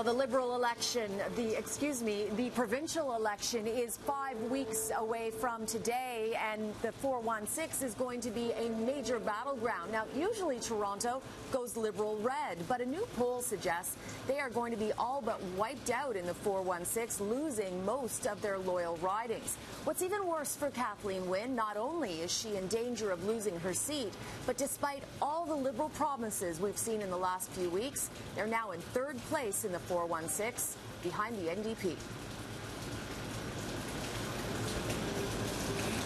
Well, the Liberal election, the provincial election is 5 weeks away from today, and the 416 is going to be a major battleground. Now, usually Toronto goes Liberal red, but a new poll suggests they are going to be all but wiped out in the 416, losing most of their loyal ridings. What's even worse for Kathleen Wynne, not only is she in danger of losing her seat, but despite all the Liberal promises we've seen in the last few weeks, they're now in third place in the 416, behind the NDP.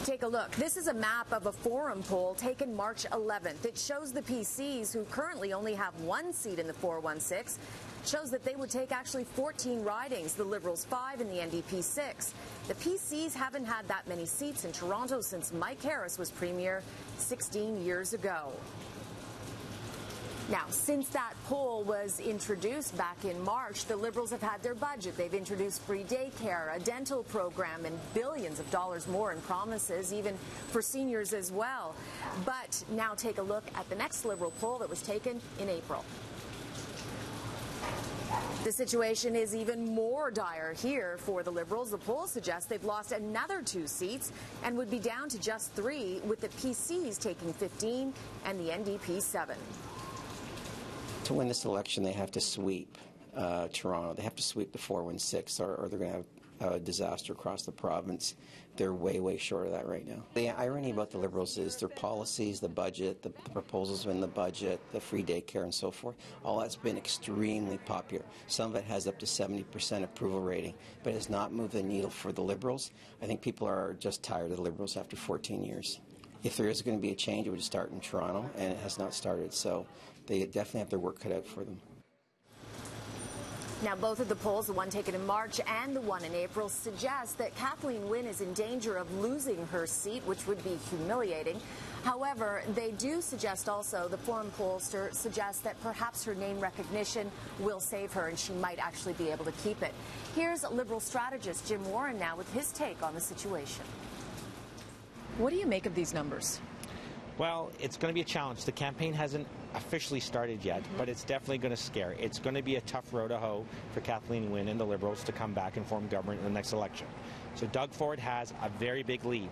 Take a look. This is a map of a forum poll taken March 11th. It shows the PCs, who currently only have one seat in the 416, shows that they would take actually 14 ridings, the Liberals 5 and the NDP 6. The PCs haven't had that many seats in Toronto since Mike Harris was Premier 16 years ago. Now, since that poll was introduced back in March, the Liberals have had their budget. They've introduced free daycare, a dental program, and billions of dollars more in promises, even for seniors as well. But now take a look at the next Liberal poll that was taken in April. The situation is even more dire here for the Liberals. The poll suggests they've lost another 2 seats and would be down to just 3, with the PCs taking 15 and the NDP 7. To win this election, they have to sweep Toronto. They have to sweep the 416, or they're going to have a disaster across the province. They're way, way short of that right now. The irony about the Liberals is their policies, the budget, the proposals in the budget, the free daycare and so forth, all that's been extremely popular. Some of it has up to 70% approval rating, but has not moved the needle for the Liberals. I think people are just tired of the Liberals after 14 years. If there is going to be a change, it would start in Toronto, and it has not started. So they definitely have their work cut out for them. Now, both of the polls, the one taken in March and the one in April, suggest that Kathleen Wynne is in danger of losing her seat, which would be humiliating. However, they do suggest also, the forum pollster suggests that perhaps her name recognition will save her and she might actually be able to keep it. Here's Liberal strategist Jim Warren now with his take on the situation. What do you make of these numbers? Well, it's going to be a challenge. The campaign hasn't officially started yet, but it's definitely going to scare. It's going to be a tough row to hoe for Kathleen Wynne and the Liberals to come back and form government in the next election. So Doug Ford has a very big lead.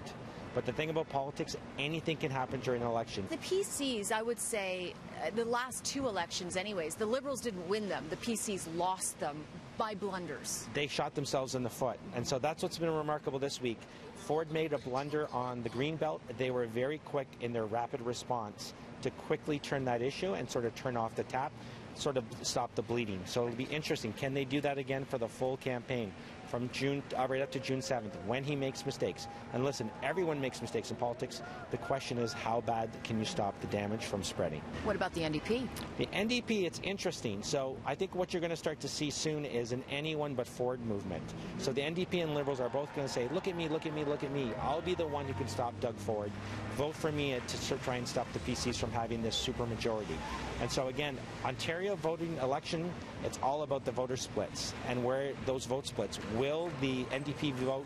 But the thing about politics, anything can happen during an election. The PCs, I would say, the last 2 elections anyways, the Liberals didn't win them. The PCs lost them by blunders. They shot themselves in the foot. And so that's what's been remarkable this week. Ford made a blunder on the Greenbelt. They were very quick in their rapid response to quickly turn that issue and sort of turn off the tap, sort of stop the bleeding. So it'll be interesting. Can they do that again for the full campaign from June right up to June 7th when he makes mistakes? And listen, everyone makes mistakes in politics. The question is, how bad can you stop the damage from spreading? What about the NDP? The NDP, it's interesting. So I think what you're going to start to see soon is an anyone but Ford movement. So the NDP and Liberals are both going to say, look at me, look at me, look at me. I'll be the one who can stop Doug Ford. Vote for me to try and stop the PCs from having this supermajority. And so again, Ontario voting election, it's all about the voter splits and where those vote splits. Will the NDP vote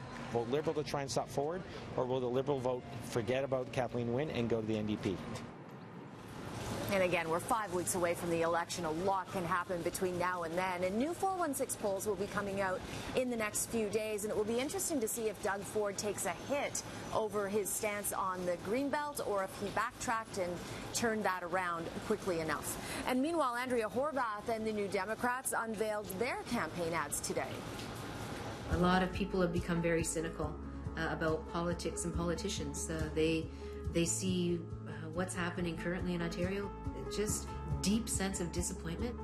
Liberal to try and stop Ford, or will the Liberal vote forget about Kathleen Wynne and go to the NDP? And again, we're 5 weeks away from the election. A lot can happen between now and then. And new 416 polls will be coming out in the next few days. And it will be interesting to see if Doug Ford takes a hit over his stance on the Greenbelt, or if he backtracked and turned that around quickly enough. And meanwhile, Andrea Horwath and the New Democrats unveiled their campaign ads today. A lot of people have become very cynical about politics and politicians. They see what's happening currently in Ontario, just deep sense of disappointment.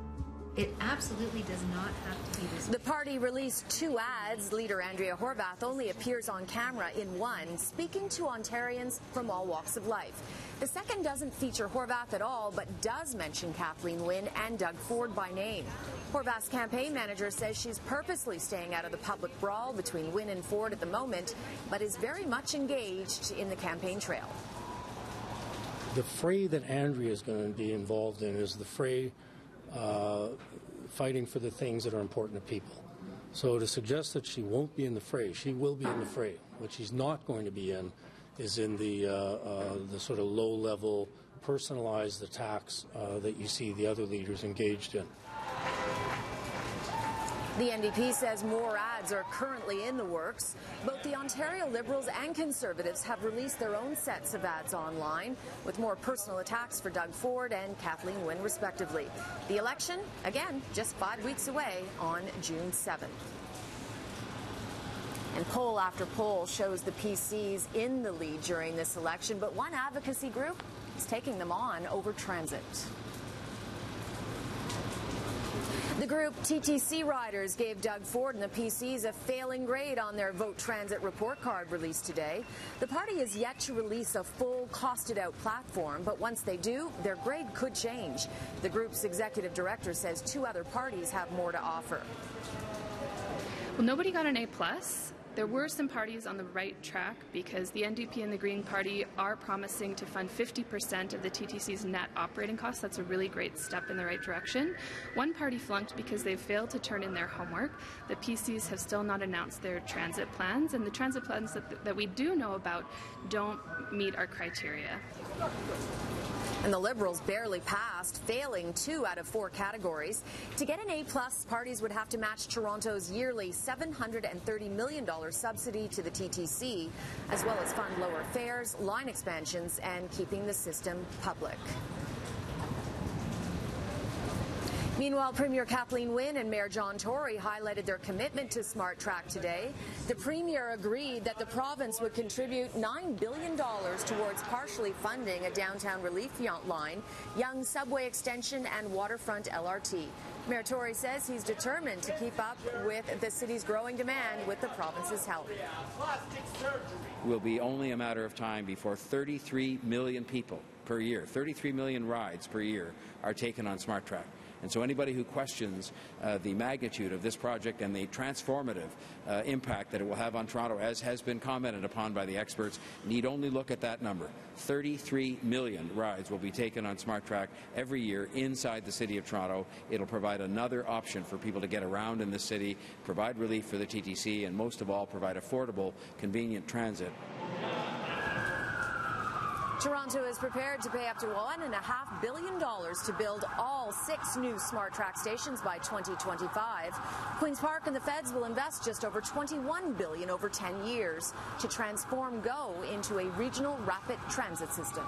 It absolutely does not have to be this. The party released 2 ads. Leader Andrea Horwath only appears on camera in one, speaking to Ontarians from all walks of life. The second doesn't feature Horwath at all, but does mention Kathleen Wynne and Doug Ford by name. Horwath's campaign manager says she's purposely staying out of the public brawl between Wynne and Ford at the moment, but is very much engaged in the campaign trail. The fray that Andrea is going to be involved in is the fray fighting for the things that are important to people. So to suggest that she won't be in the fray, she will be in the fray. What she's not going to be in is in the sort of low-level, personalized attacks that you see the other leaders engaged in. The NDP says more ads are currently in the works. Both the Ontario Liberals and Conservatives have released their own sets of ads online, with more personal attacks for Doug Ford and Kathleen Wynne, respectively. The election, again, just 5 weeks away on June 7th. And poll after poll shows the PCs in the lead during this election, but one advocacy group is taking them on over transit. The group TTC Riders gave Doug Ford and the PCs a failing grade on their vote transit report card released today. The party is yet to release a full costed-out platform, but once they do, their grade could change. The group's executive director says 2 other parties have more to offer. Well, nobody got an A+. There were some parties on the right track because the NDP and the Green Party are promising to fund 50% of the TTC's net operating costs. That's a really great step in the right direction. One party flunked because they failed to turn in their homework. The PCs have still not announced their transit plans, and the transit plans that we do know about don't meet our criteria. And the Liberals barely passed, failing 2 out of 4 categories. To get an A+, parties would have to match Toronto's yearly $730 million subsidy to the TTC, as well as fund lower fares, line expansions, and keeping the system public. Meanwhile, Premier Kathleen Wynne and Mayor John Tory highlighted their commitment to Smart Track today. The Premier agreed that the province would contribute $9 billion towards partially funding a downtown relief line, young subway extension, and waterfront LRT. Mayor Tory says he's determined to keep up with the city's growing demand with the province's help. It will be only a matter of time before 33 million people per year, 33 million rides per year are taken on Smart Track. And so anybody who questions the magnitude of this project and the transformative impact that it will have on Toronto, as has been commented upon by the experts, need only look at that number. 33 million rides will be taken on Smart Track every year inside the City of Toronto. It'll provide another option for people to get around in the city, provide relief for the TTC, and most of all, provide affordable, convenient transit. Toronto is prepared to pay up to $1.5 billion to build all 6 new Smart Track stations by 2025. Queen's Park and the Feds will invest just over $21 billion over 10 years to transform GO into a regional rapid transit system.